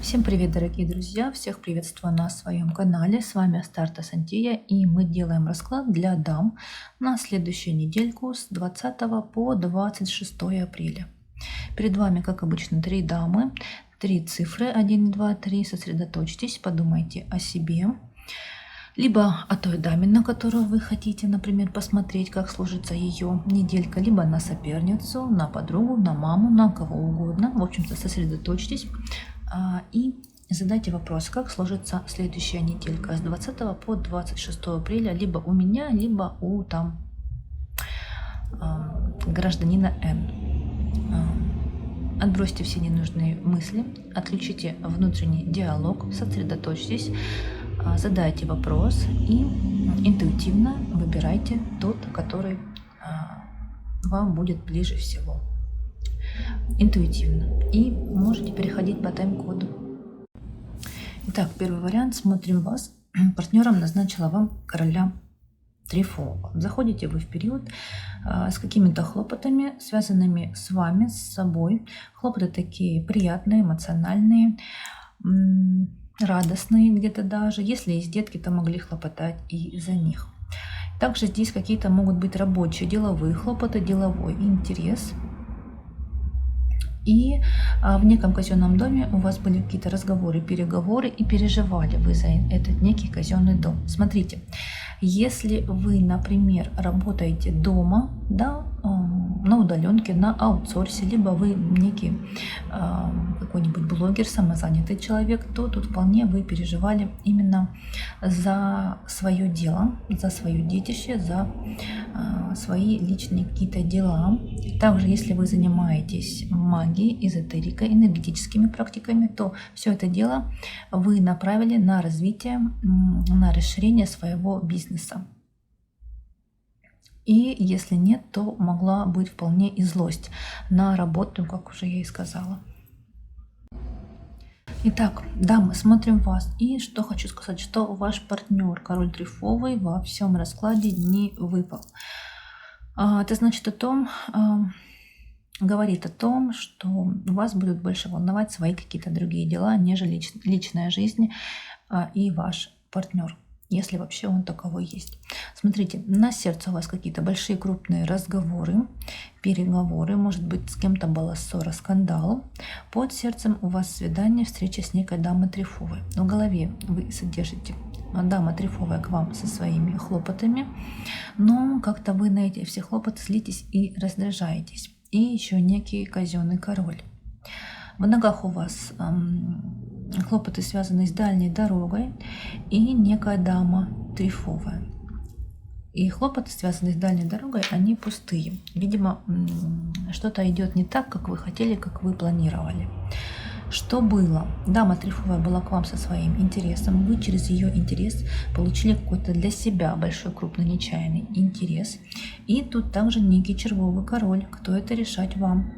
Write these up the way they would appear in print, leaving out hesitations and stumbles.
Всем привет, дорогие друзья! Всех приветствую на своем канале. С вами Астарта Сантия, и мы делаем расклад для дам на следующую недельку с 20 по 26 апреля. Перед вами, как обычно, 3 дамы, 3 цифры 1, 2, 3. Сосредоточьтесь, подумайте о себе, либо о той даме, на которую вы хотите, например, посмотреть, как сложится ее неделька, либо на соперницу, на подругу, на маму, на кого угодно. В общем-то, сосредоточьтесь и задайте вопрос, как сложится следующая неделька с 20 по 26 апреля, либо у меня, либо у гражданина Н. Отбросьте все ненужные мысли, отключите внутренний диалог, сосредоточьтесь, задайте вопрос и интуитивно выбирайте тот, который вам будет ближе всего. Интуитивно. И можете переходить по тайм-коду. Итак, первый вариант. Смотрим вас. Партнером назначила вам короля трефового. Заходите вы в период с какими-то хлопотами, связанными с вами, с собой. Хлопоты такие приятные, эмоциональные, радостные где-то даже. Если есть детки, то могли хлопотать и за них. Также здесь какие-то могут быть рабочие, деловые хлопоты, деловой интерес. И в неком казенном доме у вас были какие-то разговоры, переговоры, и переживали вы за этот некий казенный дом. Смотрите, если вы, например, работаете дома, да, на удаленке, на аутсорсе, либо вы некий какой-нибудь блогер, самозанятый человек, то тут вполне вы переживали именно за свое дело, за свое детище, за свои личные какие-то дела. Также, если вы занимаетесь магией, эзотерикой, энергетическими практиками, то все это дело вы направили на развитие, на расширение своего бизнеса. И если нет, то могла быть вполне и злость на работу, как уже я и сказала. Итак, дамы, смотрим вас. И что хочу сказать, что ваш партнер, король трефовый, во всем раскладе не выпал. Это значит говорит о том, что вас будут больше волновать свои какие-то другие дела, нежели личная жизнь и ваш партнер, если вообще он таковой есть. Смотрите, на сердце у вас какие-то большие крупные разговоры, переговоры, может быть, с кем-то была ссора, скандал. Под сердцем у вас свидание, встреча с некой дамой трефовой. В голове вы содержите дама трефовая к вам со своими хлопотами, но как-то вы на эти все хлопоты злитесь и раздражаетесь. И еще некий казенный король. В ногах у вас хлопоты, связанные с дальней дорогой, и некая дама трефовая. И хлопоты, связанные с дальней дорогой, они пустые. Видимо, что-то идет не так, как вы хотели, как вы планировали. Что было? Дама трефовая была к вам со своим интересом. Вы через ее интерес получили какой-то для себя большой, крупный, нечаянный интерес. И тут также некий червовый король. Кто это, решать вам.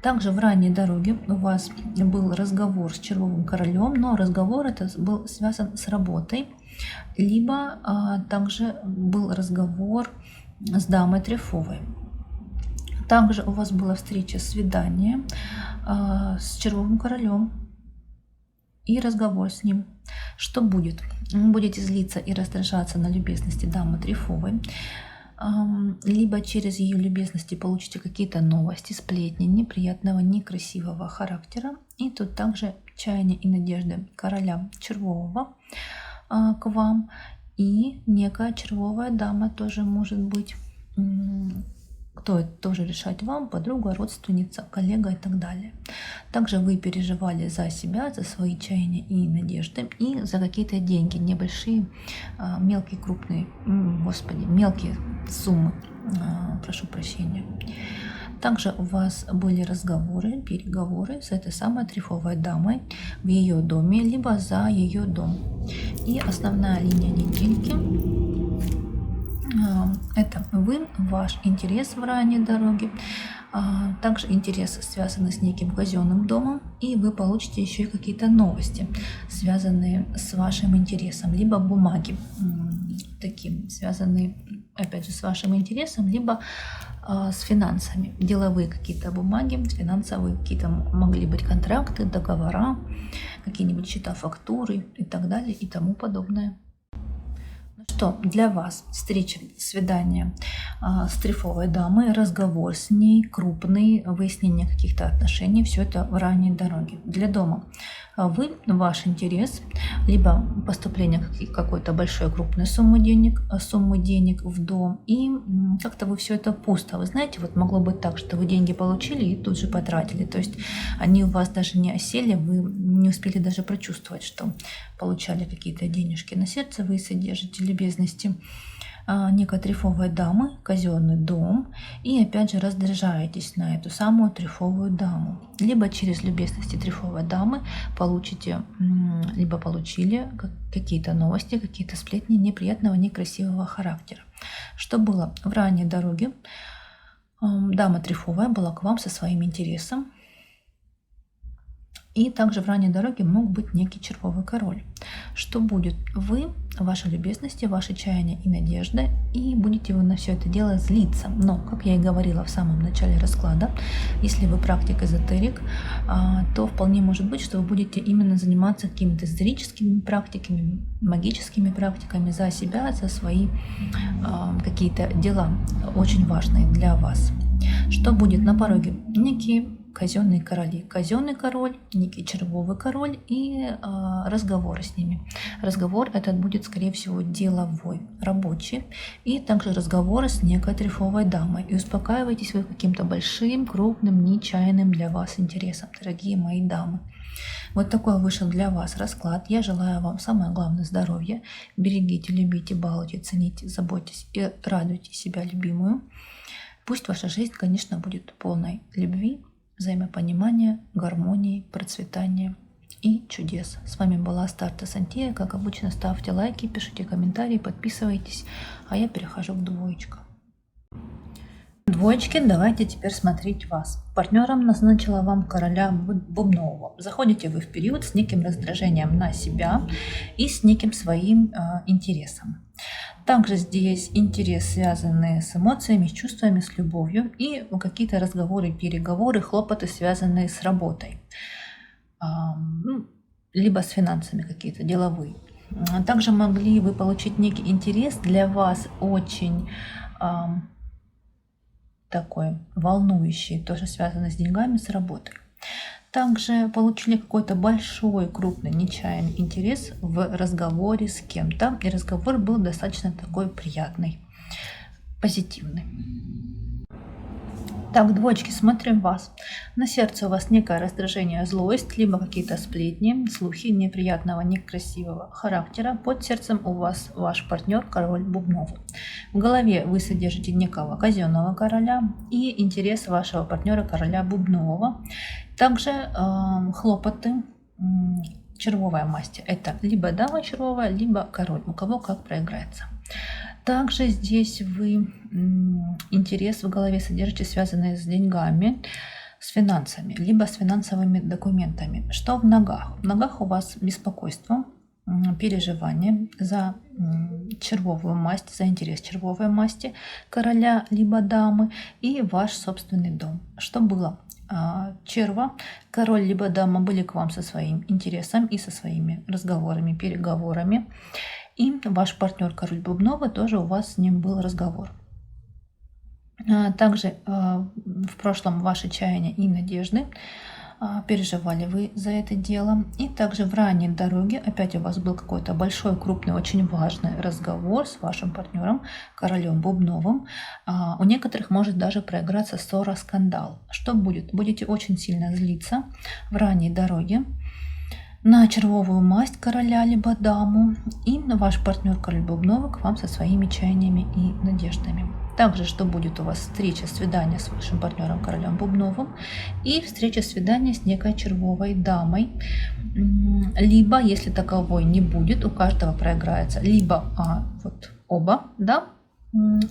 Также в ранней дороге у вас был разговор с червовым королем, но разговор этот был связан с работой. Либо также был разговор с дамой трефовой. Также у вас была встреча, свидание с червовым королем и разговор с ним. Что будет? Вы будете злиться и раздражаться на любезности дамы трефовой, либо через ее любезности получите какие-то новости, сплетни неприятного, некрасивого характера. И тут также чаяния и надежды короля червового к вам, и некая червовая дама тоже может быть. Кто это, тоже решать вам, подруга, родственница, коллега и так далее. Также вы переживали за себя, за свои чаяния и надежды, и за какие-то деньги, небольшие, мелкие, крупные, мелкие суммы, прошу прощения. Также у вас были разговоры, переговоры с этой самой трефовой дамой в ее доме, либо за ее дом. И основная линия недельки — это вы, ваш интерес в ранней дороге, также интерес, связанный с неким казенным домом, и вы получите еще и какие-то новости, связанные с вашим интересом, либо бумаги таким, связанные, опять же, с вашим интересом, либо с финансами. Деловые какие-то бумаги, финансовые какие-то могли быть контракты, договора, какие-нибудь счета, фактуры и так далее и тому подобное. Что для вас встреча, свидание с трефовой дамой, разговор с ней, крупный, выяснение каких-то отношений, все это в ранней дороге. Для дома ваш интерес, либо поступление какой-то большой крупной суммы денег в дом, и как-то вы все это пусто. Вы знаете, вот могло быть так, что вы деньги получили и тут же потратили. То есть они у вас даже не осели, вы не успели даже прочувствовать, что получали какие-то денежки на сердце, вы содержите любезности некой трефовой дамы, казенный дом, и опять же раздражаетесь на эту самую трефовую даму. Либо через любезности трефовой дамы либо получили какие-то новости, какие-то сплетни неприятного, некрасивого характера. Что было в ранней дороге? Дама трефовая была к вам со своим интересом. И также в ранней дороге мог быть некий червовый король. Что будет? Вы, ваши любезности, ваши чаяния и надежды, и будете вы на все это дело злиться. Но, как я и говорила в самом начале расклада, если вы практик-эзотерик, то вполне может быть, что вы будете именно заниматься какими-то эзотерическими практиками, магическими практиками за себя, за свои какие-то дела очень важные для вас. Что будет на пороге? Некие казенные короли. Казенный король, некий червовый король и разговоры с ними. Разговор этот будет, скорее всего, деловой, рабочий. И также разговоры с некой трефовой дамой. И успокаиваетесь вы каким-то большим, крупным, нечаянным для вас интересом, дорогие мои дамы. Вот такой вышел для вас расклад. Я желаю вам самое главное здоровья. Берегите, любите, балуйте, цените, заботьтесь и радуйте себя любимую. Пусть ваша жизнь, конечно, будет полной любви, взаимопонимания, гармонии, процветания и чудес. С вами была Астарта Сантея. Как обычно, ставьте лайки, пишите комментарии, подписывайтесь, а я перехожу к двоечкам. Двоечки, давайте теперь смотреть вас. Партнером назначила вам короля Бубнового. Заходите вы в период с неким раздражением на себя и с неким своим интересом. Также здесь интерес, связанный с эмоциями, с чувствами, с любовью и какие-то разговоры, переговоры, хлопоты, связанные с работой. Либо с финансами какие-то деловые. Также могли вы получить некий интерес для вас очень такой волнующий, тоже связанный с деньгами, с работой. Также получили какой-то большой, крупный, нечаянный интерес в разговоре с кем-то. И разговор был достаточно такой приятный, позитивный. Так, двоечки, смотрим вас. На сердце у вас некое раздражение, злость, либо какие-то сплетни, слухи неприятного, некрасивого характера. Под сердцем у вас ваш партнер, король Бубновый. В голове вы содержите некого казенного короля и интерес вашего партнера, короля Бубнового. Также хлопоты, червовая масть. Это либо дама червовая, либо король, у кого как проиграется. Также здесь вы интерес в голове содержите, связанный с деньгами, с финансами, либо с финансовыми документами. Что в ногах? В ногах у вас беспокойство, переживание за червовую масть, за интерес червовой масти короля либо дамы и ваш собственный дом. Что было? Черва, король либо дама были к вам со своим интересом и со своими разговорами, переговорами. И ваш партнер, король Бубнова, тоже у вас с ним был разговор. Также в прошлом ваши чаяния и надежды, переживали вы за это дело. И также в ранней дороге опять у вас был какой-то большой, крупный, очень важный разговор с вашим партнером, королем Бубновым. У некоторых может даже проиграться ссора, скандал. Что будет? Будете очень сильно злиться в ранней дороге на червовую масть короля либо даму, и ваш партнер король Бубнова к вам со своими чаяниями и надеждами. Также, что будет у вас встреча, свидание с вашим партнером королем Бубновым и встреча, свидание с некой червовой дамой. Либо, если таковой не будет, у каждого проиграется либо вот оба, да,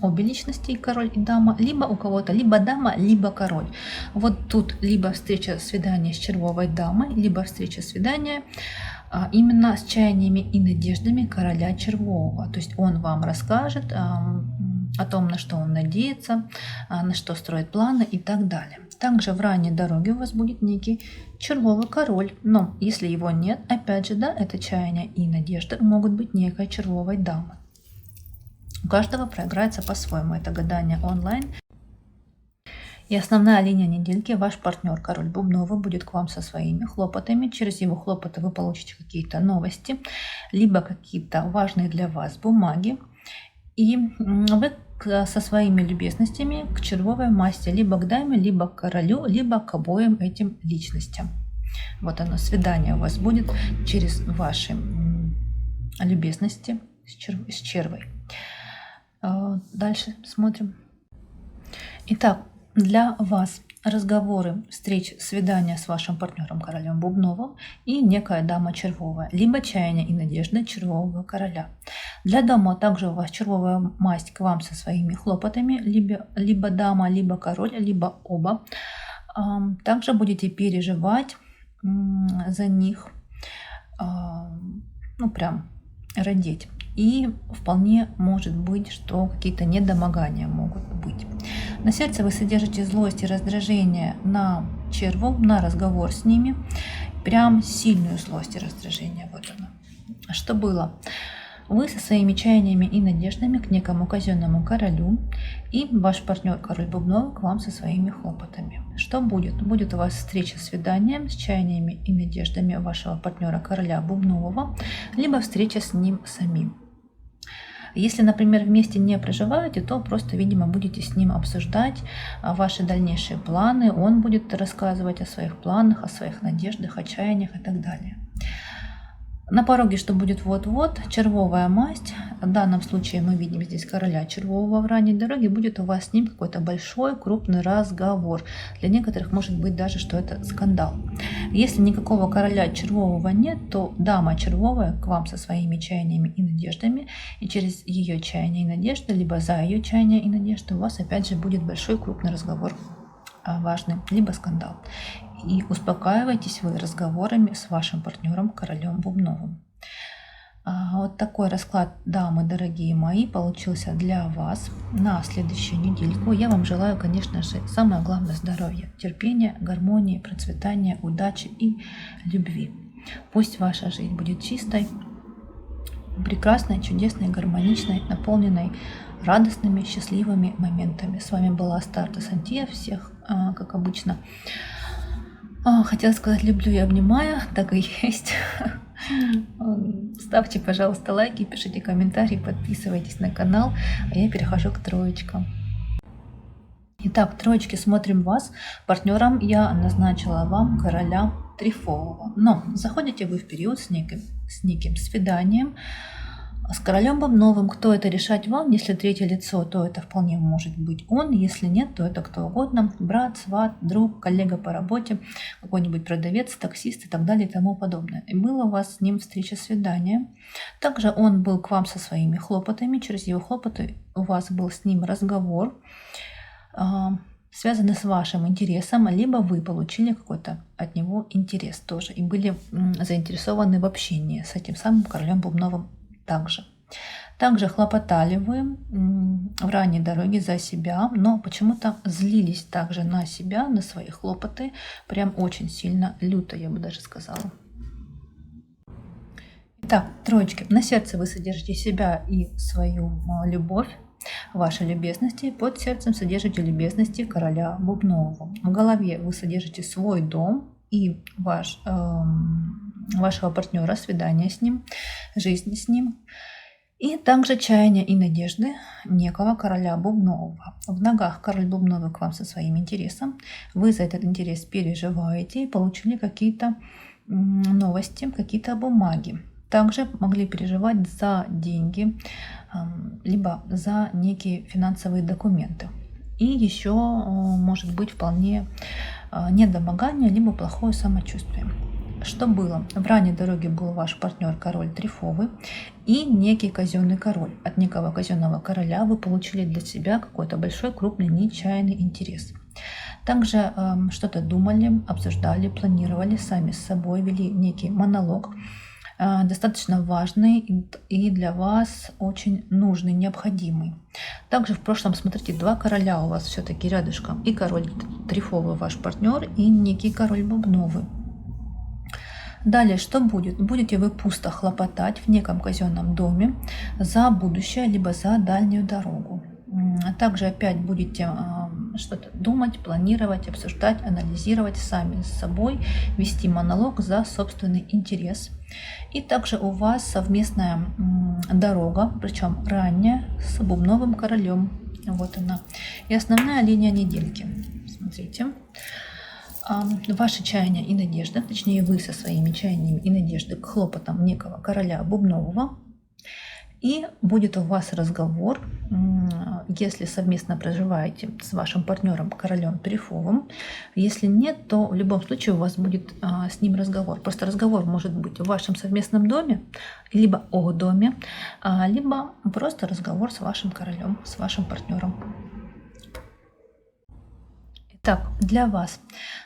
обе личности, король и дама, либо у кого-то либо дама, либо король. Вот тут либо встреча, свидание с червовой дамой, либо встреча, свидание именно с чаяниями и надеждами короля червового. То есть он вам расскажет о том, на что он надеется, на что строит планы и так далее. Также в ранней дороге у вас будет некий червовый король. Но если его нет, опять же, да, это чаяния и надежды могут быть некой червовой дамы. У каждого проиграется по-своему. Это гадание онлайн. И основная линия недельки, ваш партнер, король бубновый, будет к вам со своими хлопотами. Через его хлопоты вы получите какие-то новости, либо какие-то важные для вас бумаги. И вы со своими любезностями к червовой масти, либо к даме, либо к королю, либо к обоим этим личностям. Вот оно, свидание у вас будет через ваши любезности с червой. Дальше смотрим. Итак, для вас разговоры, встречи, свидания с вашим партнером королем бубновым и некая дама червовая, либо чаяния и надежды червового короля. Для дамы также у вас червовая масть к вам со своими хлопотами, либо дама, либо король, либо оба. Также будете переживать за них, ну прям родить. И вполне может быть, что какие-то недомогания могут быть. На сердце вы содержите злость и раздражение на червов, на разговор с ними. Прям сильную злость и раздражение. Вот оно. А что было? Вы со своими чаяниями и надеждами к некому казенному королю, и ваш партнер король бубновый к вам со своими хлопотами. Что будет? Будет у вас встреча, свидание с чаяниями и надеждами вашего партнера короля бубнового, либо встреча с ним самим. Если, например, вместе не проживаете, то просто, видимо, будете с ним обсуждать ваши дальнейшие планы. Он будет рассказывать о своих планах, о своих надеждах, о чаяниях и так далее. На пороге, что будет вот-вот, червовая масть. В данном случае мы видим здесь короля червового в ранней дороге. Будет у вас с ним какой-то большой, крупный разговор. Для некоторых может быть даже, что это скандал. Если никакого короля червового нет, то дама червовая к вам со своими чаяниями и надеждами. И через ее чаяния и надежды, либо за ее чаяния и надежды у вас опять же будет большой, крупный разговор важный, либо скандал. И успокаивайтесь вы разговорами с вашим партнером королем бубновым. Вот такой расклад, дамы, дорогие мои, получился для вас на следующую недельку. Я вам желаю, конечно же, самое главное здоровья, терпения, гармонии, процветания, удачи и любви. Пусть ваша жизнь будет чистой, прекрасной, чудесной, гармоничной, наполненной радостными, счастливыми моментами. С вами была Астарта Сантья. Всех, как обычно, хотела сказать, люблю и обнимаю, так и есть. Ставьте, пожалуйста, лайки, пишите комментарии, подписывайтесь на канал, а я перехожу к троечкам. Итак, троечки, смотрим вас. Партнером я назначила вам короля трифового. Но заходите вы в период с неким свиданием с королем бубновым. Кто это, решать вам. Если третье лицо, то это вполне может быть он. Если нет, то это кто угодно. Брат, сват, друг, коллега по работе, какой-нибудь продавец, таксист и так далее и тому подобное. И было у вас с ним встреча, свидание. Также он был к вам со своими хлопотами. Через его хлопоты у вас был с ним разговор, связанный с вашим интересом, либо вы получили какой-то от него интерес тоже и были заинтересованы в общении с этим самым королем бубновым. Также хлопотали вы в ранней дороге за себя, но почему-то злились также на себя, на свои хлопоты, прям очень сильно, люто, я бы даже сказала. Итак, троечки, на сердце вы содержите себя и свою любовь, ваши любезности, под сердцем содержите любезности короля бубнового. В голове вы содержите свой дом и вашего партнера, свидание с ним, жизнь с ним. И также чаяния и надежды некого короля бубнового. В ногах король бубновый к вам со своим интересом. Вы за этот интерес переживаете и получили какие-то новости, какие-то бумаги. Также могли переживать за деньги, либо за некие финансовые документы. И еще может быть вполне недомогание, либо плохое самочувствие. Что было? В ранней дороге был ваш партнер король трифовый и некий казенный король. От некого казенного короля вы получили для себя какой-то большой, крупный, нечаянный интерес. Также что-то думали, обсуждали, планировали, сами с собой вели некий монолог, достаточно важный и для вас очень нужный, необходимый. Также в прошлом, смотрите, два короля у вас все-таки рядышком. И король трефовый ваш партнер, и некий король бубновый. Далее, что будет? Будете вы пусто хлопотать в неком казенном доме за будущее, либо за дальнюю дорогу. Также опять будете что-то думать, планировать, обсуждать, анализировать сами с собой, вести монолог за собственный интерес. И также у вас совместная дорога, причем ранняя, с бубновым королем. Вот она. И основная линия недельки. Смотрите. Ваши чаяния и надежды, точнее вы со своими чаяниями и надеждой к хлопотам некого короля бубнового. И будет у вас разговор, если совместно проживаете с вашим партнером королем трефовым. Если нет, то в любом случае у вас будет с ним разговор. Просто разговор может быть в вашем совместном доме, либо о доме, либо просто разговор с вашим королем, с вашим партнером. Так, для вас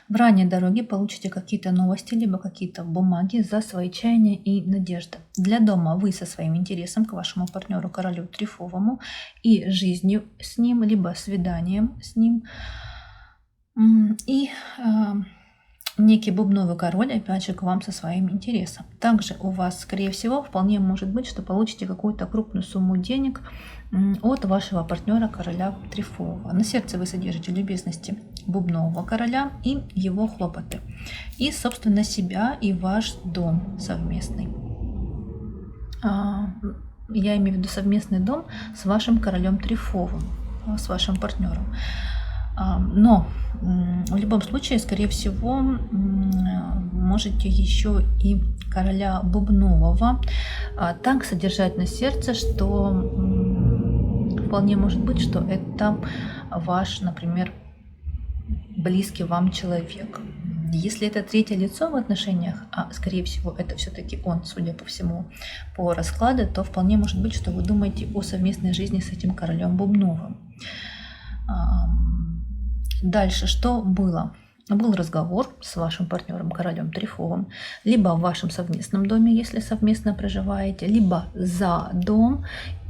в ранней дороге получите какие-то новости, либо какие-то бумаги за свои чаяния и надежды. Для дома вы со своим интересом к вашему партнеру королю трефовому и жизнью с ним, либо свиданием с ним. И некий бубновый король, опять же, к вам со своим интересом. Также у вас, скорее всего, вполне может быть, что получите какую-то крупную сумму денег от вашего партнера короля трефового. На сердце вы содержите любезности бубнового короля и его хлопоты. И, собственно, себя и ваш дом совместный. Я имею в виду совместный дом с вашим королем трефовым, с вашим партнером. Но в любом случае, скорее всего, можете еще и короля бубнового так содержать на сердце, что вполне может быть, что это ваш, например, близкий вам человек. Если это третье лицо в отношениях, а скорее всего это все-таки он, судя по всему, по раскладу, то вполне может быть, что вы думаете о совместной жизни с этим королем бубновым. Дальше что было? Был разговор с вашим партнером королем трефовым, либо в вашем совместном доме, если совместно проживаете, либо за дом,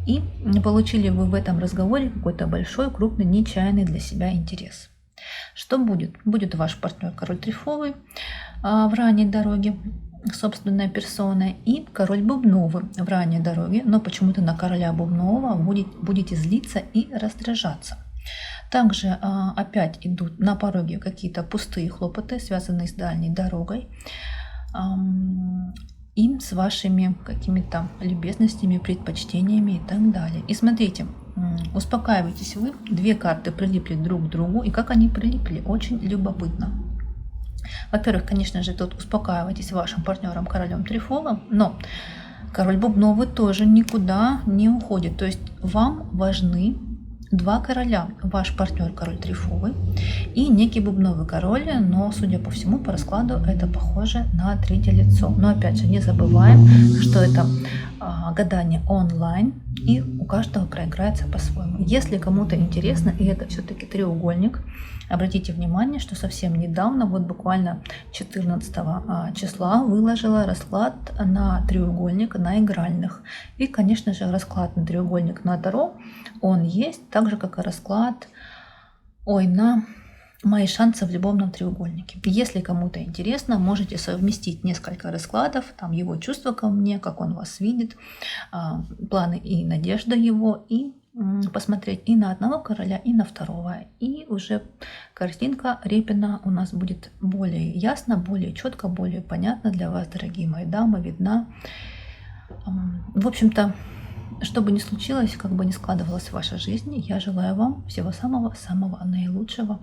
и получили вы в этом разговоре какой-то большой, крупный, нечаянный для себя интерес. Что будет? Будет ваш партнер король трефовый в ранней дороге, собственная персона, и король бубновый в ранней дороге, но почему-то на короля бубнового будете злиться и раздражаться. Также опять идут на пороге какие-то пустые хлопоты, связанные с дальней дорогой, и с вашими какими-то любезностями, предпочтениями и так далее. И смотрите, успокаивайтесь вы, две карты прилипли друг к другу, и как они прилипли, очень любопытно. Во-первых, конечно же, тут успокаивайтесь вашим партнером королем трефовым, но король бубновый тоже никуда не уходит, то есть вам важны два короля, ваш партнер король трефовый и некий бубновый король, но, судя по всему, по раскладу это похоже на третье лицо. Но опять же, не забываем, что это гадание онлайн, и у каждого проиграется по-своему. Если кому-то интересно, и это все-таки треугольник, обратите внимание, что совсем недавно, вот буквально 14 числа, выложила расклад на треугольник на игральных. И, конечно же, расклад на треугольник на Таро, он есть, так же, как и расклад на мои шансы в любовном треугольнике. Если кому-то интересно, можете совместить несколько раскладов, там его чувства ко мне, как он вас видит, планы и надежда его, и посмотреть и на одного короля, и на второго. И уже картинка Репина у нас будет более ясна, более четко, более понятна для вас, дорогие мои дамы, видна. В общем-то, что бы ни случилось, как бы ни складывалась ваша жизнь, я желаю вам всего самого-самого наилучшего.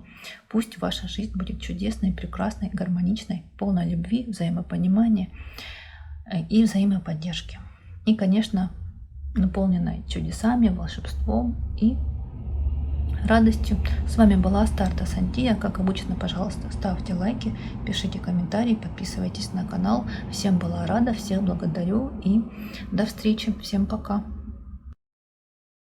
Пусть ваша жизнь будет чудесной, прекрасной, гармоничной, полной любви, взаимопонимания и взаимоподдержки. И, конечно, наполненной чудесами, волшебством и радостью. С вами была Астарта Сантия. Как обычно, пожалуйста, ставьте лайки, пишите комментарии, подписывайтесь на канал. Всем была рада, всех благодарю и до встречи. Всем пока.